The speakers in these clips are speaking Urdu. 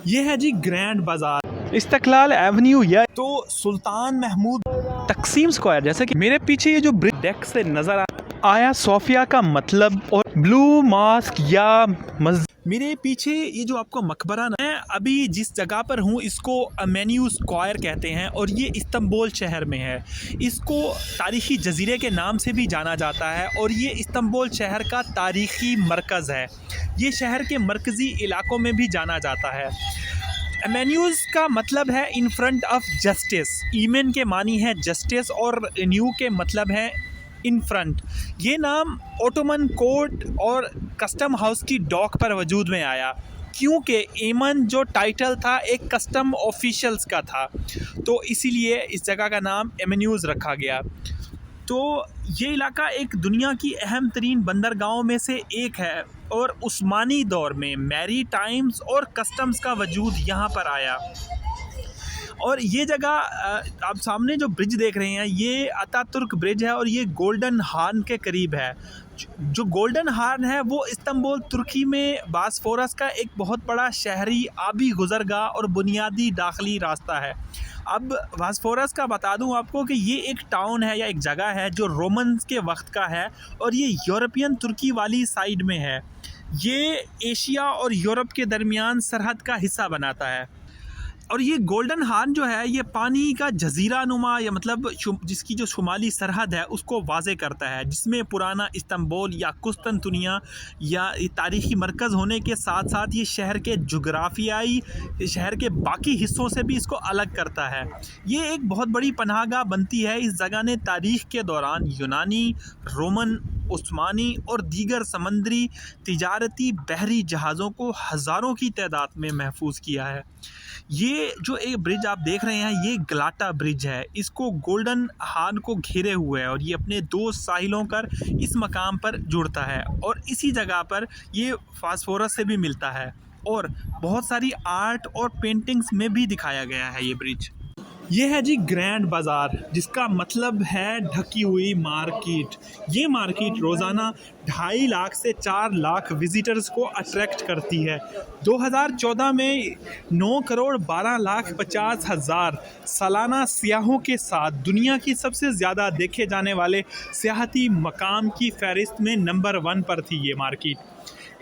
یہ ہے جی گرینڈ بازار، استقلال ایونیو یا تو سلطان محمود تقسیم اسکوائر. جیسے کہ میرے پیچھے یہ جو برج ڈیک سے نظر آیا صوفیہ کا مطلب اور بلو ماسک یا مسجد. میرے پیچھے یہ جو آپ کو مقبرہ، میں ابھی جس جگہ پر ہوں اس کو امینیو اسکوائر کہتے ہیں اور یہ استنبول شہر میں ہے. اس کو تاریخی جزیرے کے نام سے بھی جانا جاتا ہے اور یہ استنبول شہر کا تاریخی مرکز ہے. یہ شہر کے مرکزی علاقوں میں بھی جانا جاتا ہے. ایمینیوز کا مطلب ہے ان فرنٹ آف جسٹس. ایمن کے معنی ہے جسٹس اور نیو کے مطلب ہے ان فرنٹ. یہ نام اوٹومن کورٹ اور کسٹم ہاؤس کی ڈاک پر وجود میں آیا کیونکہ ایمن جو ٹائٹل تھا ایک کسٹم آفیشلز کا تھا، تو اسی لیے اس جگہ کا نام ایمینیوز رکھا گیا. تو یہ علاقہ ایک دنیا کی اہم ترین بندرگاہوں میں سے ایک ہے اور عثمانی دور میں میری ٹائمز اور کسٹمز کا وجود یہاں پر آیا. اور یہ جگہ آپ سامنے جو برج دیکھ رہے ہیں یہ اتا ترک برج ہے اور یہ گولڈن ہارن کے قریب ہے. جو گولڈن ہارن ہے وہ استنبول ترکی میں باسفورس کا ایک بہت بڑا شہری آبی گزرگاہ اور بنیادی داخلی راستہ ہے. اب باسفورس کا بتا دوں آپ کو کہ یہ ایک ٹاؤن ہے یا ایک جگہ ہے جو رومنز کے وقت کا ہے اور یہ یورپین ترکی والی سائیڈ میں ہے. یہ ایشیا اور یورپ کے درمیان سرحد کا حصہ بناتا ہے. اور یہ گولڈن ہارن جو ہے یہ پانی کا جزیرہ نما یا مطلب جس کی جو شمالی سرحد ہے اس کو واضح کرتا ہے، جس میں پرانا استنبول یا قسطنطنیہ یا تاریخی مرکز ہونے کے ساتھ ساتھ یہ شہر کے جغرافیائی شہر کے باقی حصوں سے بھی اس کو الگ کرتا ہے. یہ ایک بہت بڑی پناہ گاہ بنتی ہے. اس جگہ نے تاریخ کے دوران یونانی، رومن، عثمانی اور دیگر سمندری تجارتی بحری جہازوں کو ہزاروں کی تعداد میں محفوظ کیا ہے. یہ جو ایک برج آپ دیکھ رہے ہیں یہ گلاٹا برج ہے. اس کو گولڈن ہارن کو گھیرے ہوئے ہے اور یہ اپنے دو ساحلوں پر اس مقام پر جڑتا ہے اور اسی جگہ پر یہ فاسفورس سے بھی ملتا ہے اور بہت ساری آرٹ اور پینٹنگز میں بھی دکھایا گیا ہے یہ برج. یہ ہے جی گرینڈ بازار جس کا مطلب ہے ڈھکی ہوئی مارکیٹ. یہ مارکیٹ روزانہ 2.5 لاکھ سے 4 لاکھ وزیٹرز کو اٹریکٹ کرتی ہے. 2014 میں 9,12,50,000 سالانہ سیاحوں کے ساتھ دنیا کی سب سے زیادہ دیکھے جانے والے سیاحتی مقام کی فہرست میں نمبر 1 پر تھی یہ مارکیٹ.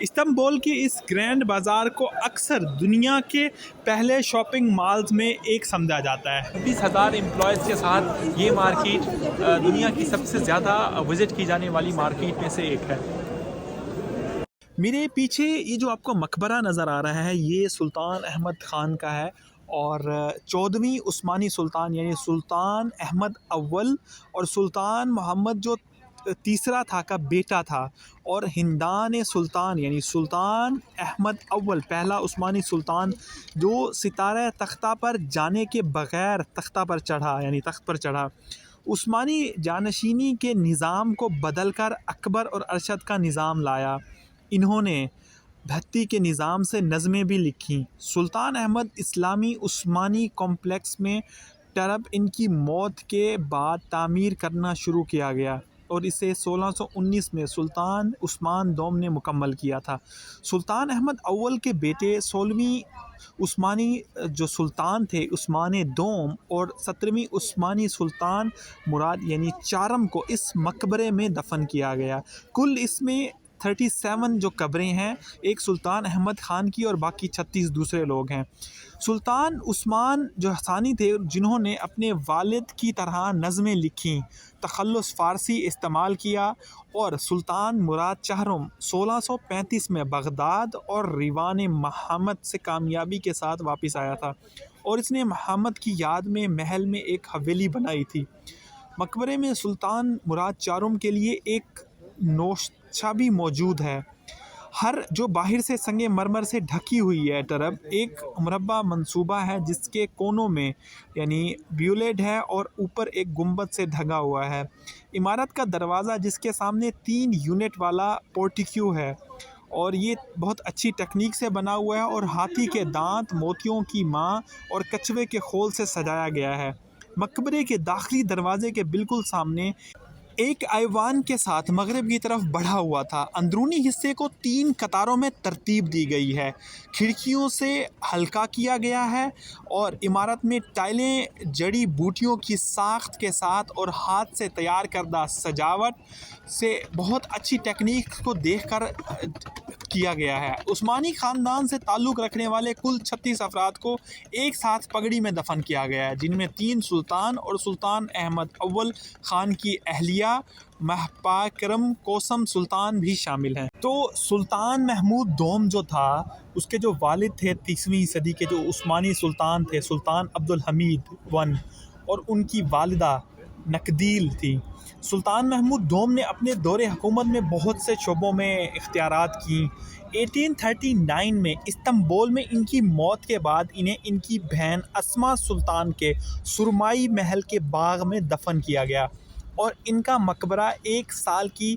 استنبول کی اس گرینڈ بازار کو اکثر دنیا کے پہلے شاپنگ مالز میں ایک سمجھا جاتا ہے. 20,000 امپلائیز کے ساتھ یہ مارکیٹ دنیا کی سب سے زیادہ وزٹ کی جانے والی مارکیٹ میں سے ایک ہے. میرے پیچھے یہ جو آپ کو مقبرہ نظر آ رہا ہے یہ سلطان احمد خان کا ہے اور 14ویں عثمانی سلطان یعنی سلطان احمد اول اور سلطان محمد جو تیسرا تھا کا بیٹا تھا. اور ہندان سلطان یعنی سلطان احمد اول پہلا عثمانی سلطان جو ستارہ تختہ پر جانے کے بغیر تختہ پر چڑھا یعنی تخت پر چڑھا. عثمانی جانشینی کے نظام کو بدل کر اکبر اور ارشد کا نظام لایا. انہوں نے بھتی کے نظام سے نظمیں بھی لکھیں. سلطان احمد اسلامی عثمانی کمپلیکس میں ٹرب ان کی موت کے بعد تعمیر کرنا شروع کیا گیا اور اسے 1619 میں سلطان عثمان دوم نے مکمل کیا تھا. سلطان احمد اول کے بیٹے 16ویں عثمانی جو سلطان تھے عثمان دوم اور 17ویں عثمانی سلطان مراد یعنی چارم کو اس مقبرے میں دفن کیا گیا. کل اس میں 37 جو قبریں ہیں، ایک سلطان احمد خان کی اور باقی 36 دوسرے لوگ ہیں. سلطان عثمان جو ثانی تھے جنہوں نے اپنے والد کی طرح نظمیں لکھیں، تخلص فارسی استعمال کیا اور سلطان مراد چہرم 1635 میں بغداد اور ریوان محمد سے کامیابی کے ساتھ واپس آیا تھا اور اس نے محمد کی یاد میں محل میں ایک حویلی بنائی تھی. مقبرے میں سلطان مراد چارم کے لیے ایک نوشتہ بھی موجود ہے. ہر جو باہر سے سنگ مرمر سے ڈھکی ہوئی ہے ٹرب ایک مربع منصوبہ ہے جس کے کونوں میں یعنی بیولیڈ ہے اور اوپر ایک گنبد سے ڈھگا ہوا ہے. عمارت کا دروازہ جس کے سامنے 3 یونٹ والا پورٹیکیو ہے اور یہ بہت اچھی ٹیکنیک سے بنا ہوا ہے اور ہاتھی کے دانت، موتیوں کی ماں اور کچھوے کے خول سے سجایا گیا ہے. مقبرے کے داخلی دروازے کے بالکل سامنے ایک ایوان کے ساتھ مغرب کی طرف بڑھا ہوا تھا۔ اندرونی حصے کو 3 قطاروں میں ترتیب دی گئی ہے، کھڑکیوں سے ہلکا کیا گیا ہے اور عمارت میں ٹائلیں جڑی بوٹیوں کی ساخت کے ساتھ اور ہاتھ سے تیار کردہ سجاوٹ سے بہت اچھی ٹیکنیک کو دیکھ کر کیا گیا ہے۔ عثمانی خاندان سے تعلق رکھنے والے کل 36 افراد کو ایک ساتھ پگڑی میں دفن کیا گیا ہے، جن میں 3 سلطان اور سلطان احمد اول خان کی اہلیہ مہپاکرم کوسم سلطان بھی شامل ہیں۔ تو سلطان محمود دوم جو تھا، اس کے جو والد تھے 30ویں صدی کے جو عثمانی سلطان تھے، سلطان عبدالحمید ون، اور ان کی والدہ نقدیل تھی۔ سلطان محمود دوم نے اپنے دور حکومت میں بہت سے شعبوں میں اختیارات کیں۔ 1839 میں استنبول میں ان کی موت کے بعد انہیں ان کی بہن اسما سلطان کے سرمائی محل کے باغ میں دفن کیا گیا اور ان کا مقبرہ 1 سال کی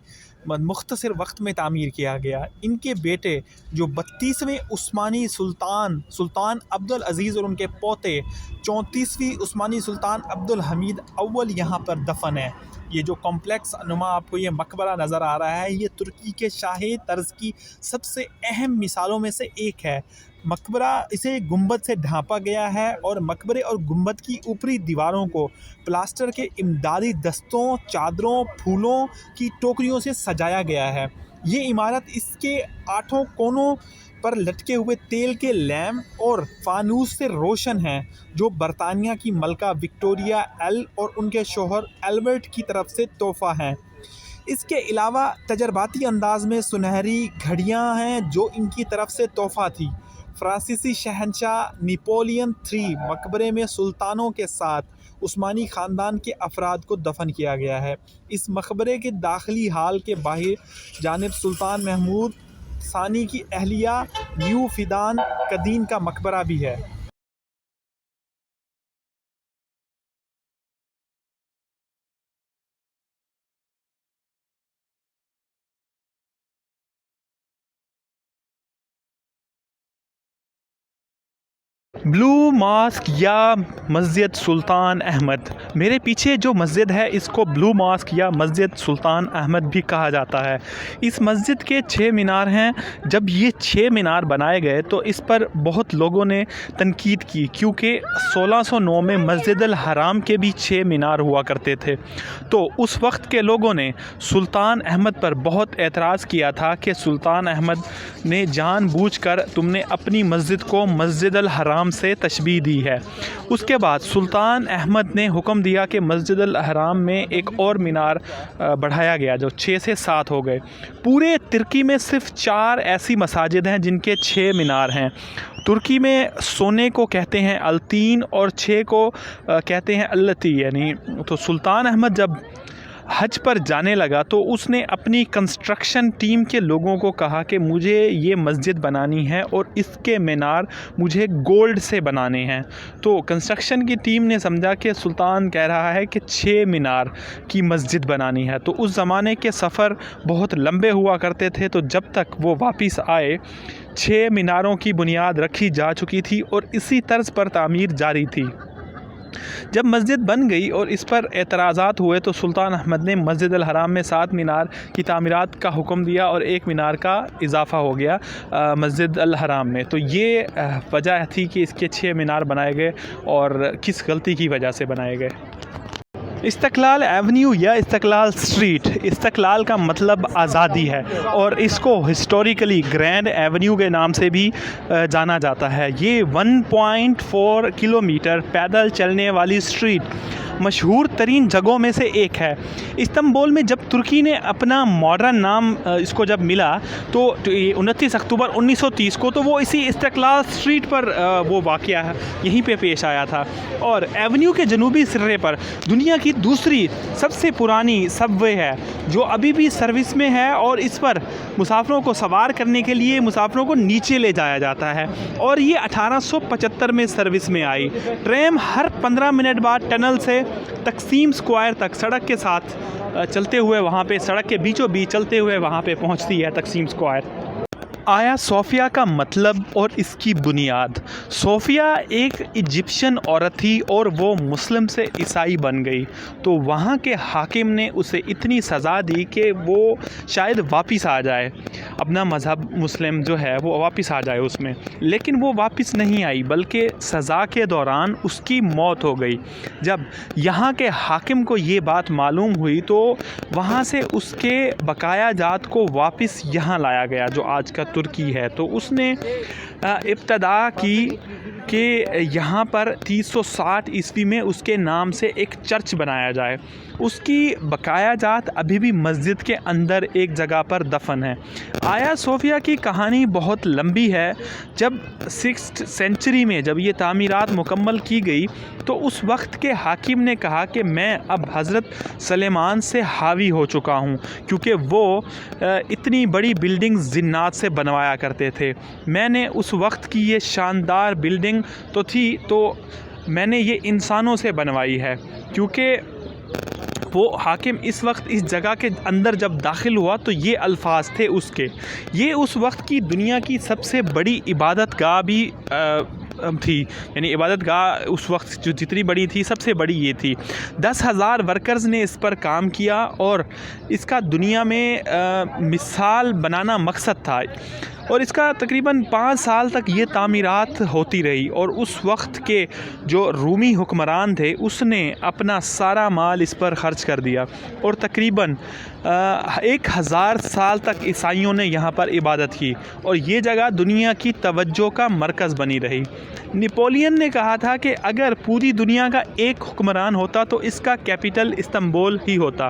مختصر وقت میں تعمیر کیا گیا۔ ان کے بیٹے جو 32ویں عثمانی سلطان عبدالعزیز اور ان کے پوتے 34ویں عثمانی سلطان عبدالحمید اول یہاں پر دفن ہیں۔ یہ جو کمپلیکس نما آپ کو یہ مقبرہ نظر آ رہا ہے، یہ ترکی کے شاہی طرز کی سب سے اہم مثالوں میں سے ایک ہے۔ مقبرہ اسے گنبد سے ڈھانپا گیا ہے اور مقبرے اور گنبد کی اوپری دیواروں کو پلاسٹر کے امدادی دستوں، چادروں، پھولوں کی ٹوکریوں سے سجایا گیا ہے۔ یہ عمارت اس کے 8 کونوں پر لٹکے ہوئے تیل کے لیمپ اور فانوس سے روشن ہیں، جو برطانیہ کی ملکہ وکٹوریہ ایل اور ان کے شوہر البرٹ کی طرف سے تحفہ ہیں۔ اس کے علاوہ تجرباتی انداز میں سنہری گھڑیاں ہیں جو ان کی طرف سے تحفہ تھی۔ فرانسیسی شہنشاہ نیپولین III مقبرے میں سلطانوں کے ساتھ عثمانی خاندان کے افراد کو دفن کیا گیا ہے۔ اس مقبرے کے داخلی ہال کے باہر جانب سلطان محمود ثانی کی اہلیہ نیو فیدان قدین کا مقبرہ بھی ہے۔ بلو ماسک یا مسجد سلطان احمد، میرے پیچھے جو مسجد ہے اس کو بلو ماسک یا مسجد سلطان احمد بھی کہا جاتا ہے۔ اس مسجد کے 6 مینار ہیں۔ جب یہ 6 مینار بنائے گئے تو اس پر بہت لوگوں نے تنقید کی، کیونکہ 1609 میں مسجد الحرام کے بھی 6 مینار ہوا کرتے تھے۔ تو اس وقت کے لوگوں نے سلطان احمد پر بہت اعتراض کیا تھا کہ سلطان احمد نے جان بوجھ کر تم نے اپنی مسجد کو مسجد الحرام سے تشبیہ دی ہے۔ اس کے بعد سلطان احمد نے حکم دیا کہ مسجد الحرام میں ایک اور مینار بڑھایا گیا، جو 6 سے 7 ہو گئے۔ پورے ترکی میں صرف 4 ایسی مساجد ہیں جن کے 6 مینار ہیں۔ ترکی میں سونے کو کہتے ہیں التین اور 6 کو کہتے ہیں اللتی، یعنی تو سلطان احمد جب حج پر جانے لگا تو اس نے اپنی کنسٹرکشن ٹیم کے لوگوں کو کہا کہ مجھے یہ مسجد بنانی ہے اور اس کے مینار مجھے گولڈ سے بنانے ہیں۔ تو کنسٹرکشن کی ٹیم نے سمجھا کہ سلطان کہہ رہا ہے کہ 6 مینار کی مسجد بنانی ہے۔ تو اس زمانے کے سفر بہت لمبے ہوا کرتے تھے، تو جب تک وہ واپس آئے 6 میناروں کی بنیاد رکھی جا چکی تھی اور اسی طرز پر تعمیر جاری تھی۔ جب مسجد بن گئی اور اس پر اعتراضات ہوئے تو سلطان احمد نے مسجد الحرام میں 7 مینار کی تعمیرات کا حکم دیا اور 1 مینار کا اضافہ ہو گیا مسجد الحرام میں۔ تو یہ وجہ تھی کہ اس کے 6 مینار بنائے گئے اور کس غلطی کی وجہ سے بنائے گئے۔ استقلال ایونیو یا استقلال اسٹریٹ، استقلال کا مطلب آزادی ہے اور اس کو ہسٹوریکلی گرینڈ ایونیو کے نام سے بھی جانا جاتا ہے۔ یہ 1.4 کلومیٹر پیدل چلنے والی اسٹریٹ مشہور ترین جگہوں میں سے ایک ہے۔ استنبول میں جب ترکی نے اپنا ماڈرن نام اس کو جب ملا تو 29 اکتوبر 1930 کو، تو وہ اسی استقلال اسٹریٹ پر وہ واقعہ ہے، یہیں پہ پیش آیا تھا۔ اور ایونیو کے جنوبی سرے پر دنیا کی دوسری سب سے پرانی سب وے ہے جو ابھی بھی سروس میں ہے، اور اس پر مسافروں کو سوار کرنے کے لیے مسافروں کو نیچے لے جایا جاتا ہے، اور یہ 1875 میں سروس میں آئی۔ ٹریم ہر 15 منٹ بعد ٹنل سے تقسیم اسکوائر تک سڑک کے ساتھ چلتے ہوئے وہاں پہ سڑک کے بیچوں بیچ چلتے ہوئے وہاں پہ پہنچتی ہے تقسیم اسکوائر۔ آیا صوفیہ کا مطلب اور اس کی بنیاد۔ صوفیہ ایک ایجپشین عورت تھی اور وہ مسلم سے عیسائی بن گئی، تو وہاں کے حاکم نے اسے اتنی سزا دی کہ وہ شاید واپس آ جائے، اپنا مذہب مسلم جو ہے وہ واپس آ جائے اس میں، لیکن وہ واپس نہیں آئی بلکہ سزا کے دوران اس کی موت ہو گئی۔ جب یہاں کے حاکم کو یہ بات معلوم ہوئی تو وہاں سے اس کے بقایا جات کو واپس یہاں لایا گیا جو آج کا ترکی ہے۔ تو اس نے ابتدا کی کہ یہاں پر 360 میں اس کے نام سے ایک چرچ بنایا جائے۔ اس کی بقایا جات ابھی بھی مسجد کے اندر ایک جگہ پر دفن ہے۔ آیا صوفیہ کی کہانی بہت لمبی ہے۔ جب 6th سینچری میں جب یہ تعمیرات مکمل کی گئی تو اس وقت کے حاکم نے کہا کہ میں اب حضرت سلیمان سے حاوی ہو چکا ہوں، کیونکہ وہ اتنی بڑی بلڈنگ جنات سے بنوایا کرتے تھے۔ میں نے اس وقت کی یہ شاندار بلڈنگ تو تھی تو میں نے یہ انسانوں سے بنوائی ہے، کیونکہ وہ حاکم اس وقت اس جگہ کے اندر جب داخل ہوا تو یہ الفاظ تھے اس کے، یہ اس وقت کی دنیا کی سب سے بڑی عبادت گاہ بھی تھی، یعنی عبادت گاہ اس وقت جو جتنی بڑی تھی سب سے بڑی یہ تھی۔ 10,000 ورکرز نے اس پر کام کیا اور اس کا دنیا میں مثال بنانا مقصد تھا، اور اس کا تقریباً 5 سال تک یہ تعمیرات ہوتی رہی، اور اس وقت کے جو رومی حکمران تھے اس نے اپنا سارا مال اس پر خرچ کر دیا، اور تقریباً 1000 سال تک عیسائیوں نے یہاں پر عبادت کی، اور یہ جگہ دنیا کی توجہ کا مرکز بنی رہی۔ نپولین نے کہا تھا کہ اگر پوری دنیا کا ایک حکمران ہوتا تو اس کا کیپٹل استنبول ہی ہوتا۔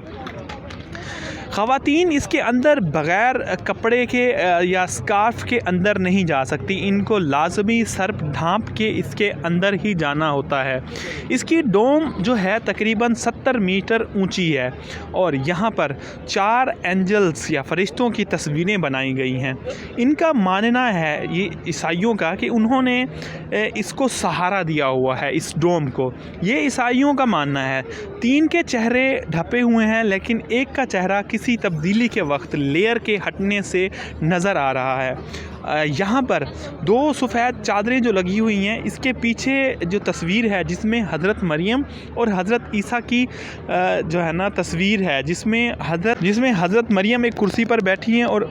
خواتین اس کے اندر بغیر کپڑے کے یا اسکارف کے اندر نہیں جا سکتی، ان کو لازمی سر ڈھانپ کے اس کے اندر ہی جانا ہوتا ہے۔ اس کی ڈوم جو ہے تقریباً 70 میٹر اونچی ہے، اور یہاں پر 4 اینجلز یا فرشتوں کی تصویریں بنائی گئی ہیں۔ ان کا ماننا ہے یہ عیسائیوں کا کہ انہوں نے اس کو سہارا دیا ہوا ہے، اس ڈوم کو، یہ عیسائیوں کا ماننا ہے۔ 3 کے چہرے ڈھپے ہوئے ہیں، لیکن ایک کا چہرہ کسی تبدیلی کے وقت لیئر کے ہٹنے سے نظر آ رہا ہے۔ یہاں پر 2 سفید چادریں جو لگی ہوئی ہیں، اس کے پیچھے جو تصویر ہے جس میں حضرت مریم اور حضرت عیسیٰ کی جو ہے نا تصویر ہے، جس میں حضرت مریم ایک کرسی پر بیٹھی ہیں اور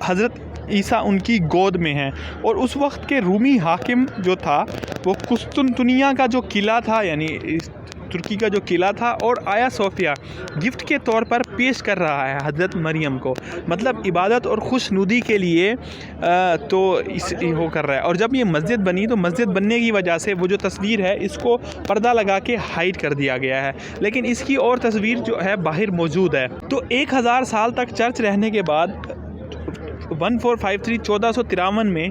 حضرت عیسیٰ ان کی گود میں ہیں، اور اس وقت کے رومی حاکم جو تھا وہ قسطنطنیہ کا جو قلعہ تھا، یعنی ترکی کا جو قلعہ تھا، اور آیا صوفیہ گفٹ کے طور پر پیش کر رہا ہے حضرت مریم کو، مطلب عبادت اور خوش نودی کے لیے تو وہ کر رہا ہے۔ اور جب یہ مسجد بنی تو مسجد بننے کی وجہ سے وہ جو تصویر ہے اس کو پردہ لگا کے ہائڈ کر دیا گیا ہے، لیکن اس کی اور تصویر جو ہے باہر موجود ہے۔ تو 1000 سال تک چرچ رہنے کے بعد 1453 میں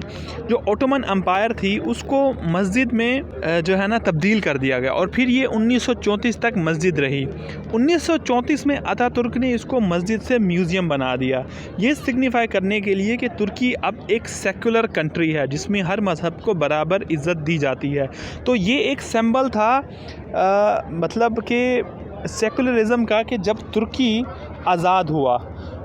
جو اوٹومن امپائر تھی اس کو مسجد میں جو ہے نا تبدیل کر دیا گیا، اور پھر یہ 1934 تک مسجد رہی۔ 1934 میں اتا ترک نے اس کو مسجد سے میوزیم بنا دیا، یہ سگنیفائی کرنے کے لیے کہ ترکی اب ایک سیکولر کنٹری ہے جس میں ہر مذہب کو برابر عزت دی جاتی ہے۔ تو یہ ایک سمبل تھا مطلب کہ سیکولرزم کا، کہ جب ترکی آزاد ہوا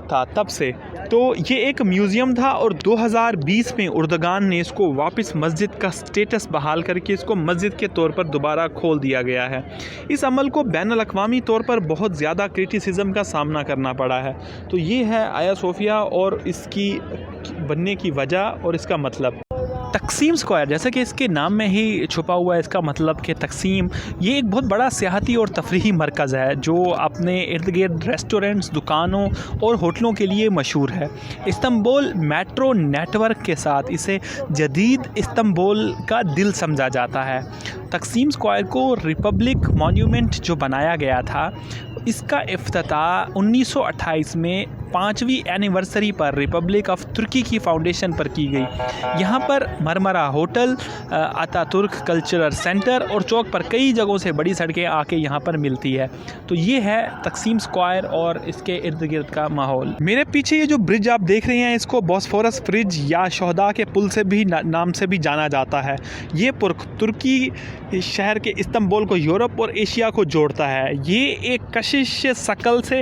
تھا تب سے، تو یہ ایک میوزیم تھا، اور 2020 میں اردگان نے اس کو واپس مسجد کا سٹیٹس بحال کر کے اس کو مسجد کے طور پر دوبارہ کھول دیا گیا ہے۔ اس عمل کو بین الاقوامی طور پر بہت زیادہ کرٹیسزم کا سامنا کرنا پڑا ہے۔ تو یہ ہے آیا صوفیہ اور اس کی بننے کی وجہ اور اس کا مطلب۔ تقسیم اسکوائر، جیسا کہ اس کے نام میں ہی چھپا ہوا ہے اس کا مطلب کہ تقسیم، یہ ایک بہت بڑا سیاحتی اور تفریحی مرکز ہے جو اپنے ارد گرد ریسٹورنٹس، دکانوں اور ہوٹلوں کے لیے مشہور ہے۔ استنبول میٹرو نیٹ ورک کے ساتھ اسے جدید استنبول کا دل سمجھا جاتا ہے۔ تقسیم اسکوائر کو ریپبلک مونیومنٹ جو بنایا گیا تھا، اس کا افتتاح 1928 میں 5ویں اینیورسری پر ریپبلک آف ترکی کی فاؤنڈیشن پر کی گئی۔ یہاں پر مرمرا ہوٹل، اتا ترک کلچرل سینٹر اور چوک پر کئی جگہوں سے بڑی سڑکیں آ کے یہاں پر ملتی ہے۔ تو یہ ہے تقسیم اسکوائر اور اس کے ارد گرد کا ماحول۔ میرے پیچھے یہ جو برج آپ دیکھ رہے ہیں اس کو بوسفورس برج یا شہداء کے پل سے بھی نام سے بھی جانا جاتا ہے۔ یہ ترکی شہر کے استنبول کو یورپ اور ایشیا کو جوڑتا ہے۔ یہ ایک کشش شکل سے